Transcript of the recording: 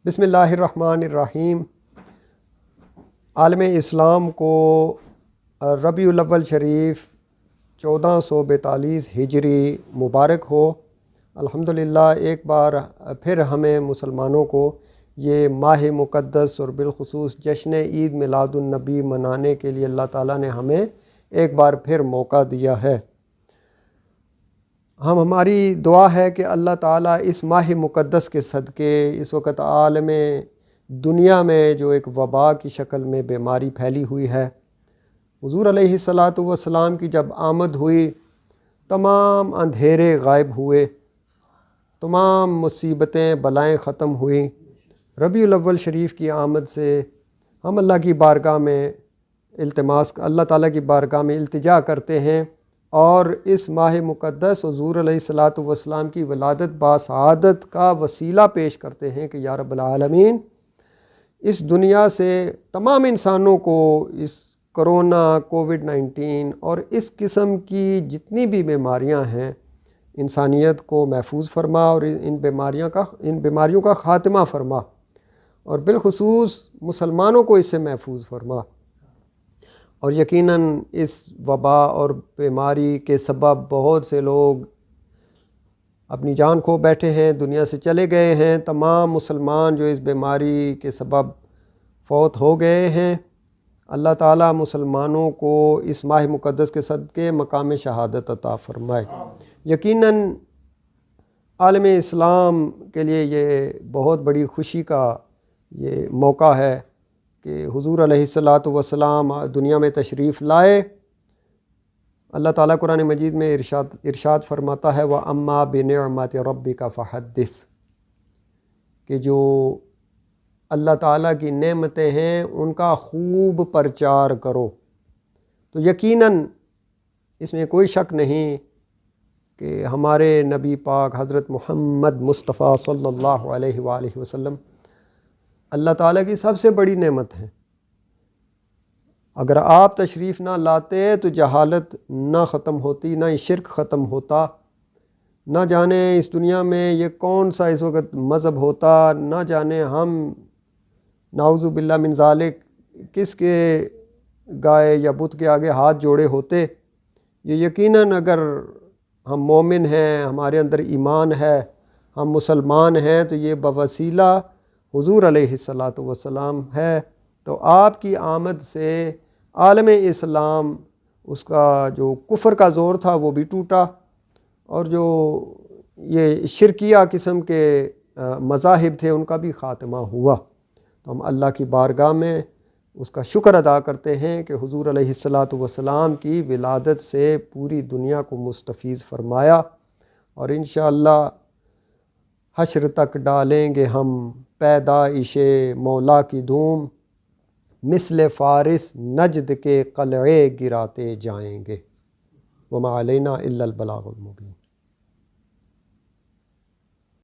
بسم اللہ الرحمن الرحیم۔ عالم اسلام کو ربیع الاول شریف 1442 ہجری مبارک ہو۔ الحمدللہ ایک بار پھر ہمیں مسلمانوں کو یہ ماہ مقدس اور بالخصوص جشن عید میلاد النبی منانے کے لیے اللہ تعالیٰ نے ہمیں ایک بار پھر موقع دیا ہے۔ ہماری دعا ہے کہ اللہ تعالیٰ اس ماہ مقدس کے صدقے اس وقت عالم دنیا میں جو ایک وبا کی شکل میں بیماری پھیلی ہوئی ہے، حضور علیہ الصلاۃ والسلام کی جب آمد ہوئی تمام اندھیرے غائب ہوئے، تمام مصیبتیں بلائیں ختم ہوئیں۔ ربیع الاول شریف کی آمد سے ہم اللہ کی بارگاہ میں اللہ تعالیٰ کی بارگاہ میں التجا کرتے ہیں اور اس ماہ مقدس حضور علیہ الصلاۃ والسلام کی ولادت باسعادت کا وسیلہ پیش کرتے ہیں کہ یا رب العالمین اس دنیا سے تمام انسانوں کو اس کرونا کووڈ-19 اور اس قسم کی جتنی بھی بیماریاں ہیں انسانیت کو محفوظ فرما اور ان بیماریوں کا خاتمہ فرما، اور بالخصوص مسلمانوں کو اس سے محفوظ فرما۔ اور یقیناً اس وبا اور بیماری کے سبب بہت سے لوگ اپنی جان کھو بیٹھے ہیں، دنیا سے چلے گئے ہیں۔ تمام مسلمان جو اس بیماری کے سبب فوت ہو گئے ہیں، اللہ تعالیٰ مسلمانوں کو اس ماہ مقدس کے صدقے مقام شہادت عطا فرمائے۔ یقیناً عالم اسلام کے لیے یہ بہت بڑی خوشی کا یہ موقع ہے کہ حضور علیہ الصلاۃ والسلام دنیا میں تشریف لائے۔ اللہ تعالیٰ قرآن مجید میں ارشاد فرماتا ہے وَأَمَّا بِنِعْمَةِ رَبِّكَ فَحَدِّثْ، کہ جو اللہ تعالیٰ کی نعمتیں ہیں ان کا خوب پرچار کرو۔ تو یقیناً اس میں کوئی شک نہیں کہ ہمارے نبی پاک حضرت محمد مصطفیٰ صلی اللہ علیہ وآلہ وسلم اللہ تعالیٰ کی سب سے بڑی نعمت ہے۔ اگر آپ تشریف نہ لاتے تو جہالت نہ ختم ہوتی، نہ شرک ختم ہوتا، نہ جانے اس دنیا میں یہ کون سا اس وقت مذہب ہوتا، نہ جانے ہم نعوذ باللہ من ذالک کس کے گائے یا بت کے آگے ہاتھ جوڑے ہوتے۔ یہ یقیناً اگر ہم مومن ہیں، ہمارے اندر ایمان ہے، ہم مسلمان ہیں، تو یہ بوسیلہ حضور علیہ الصلاۃ والسلام ہے۔ تو آپ کی آمد سے عالم اسلام اس کا جو کفر کا زور تھا وہ بھی ٹوٹا، اور جو یہ شرکیہ قسم کے مذاہب تھے ان کا بھی خاتمہ ہوا۔ تو ہم اللہ کی بارگاہ میں اس کا شکر ادا کرتے ہیں کہ حضور علیہ الصلاۃ والسلام کی ولادت سے پوری دنیا کو مستفیض فرمایا، اور انشاءاللہ حشر تک ڈالیں گے ہم پیدائش مولا کی دھوم، مثل فارس نجد کے قلعے گراتے جائیں گے۔ وما علینا الا البلاغ المبین۔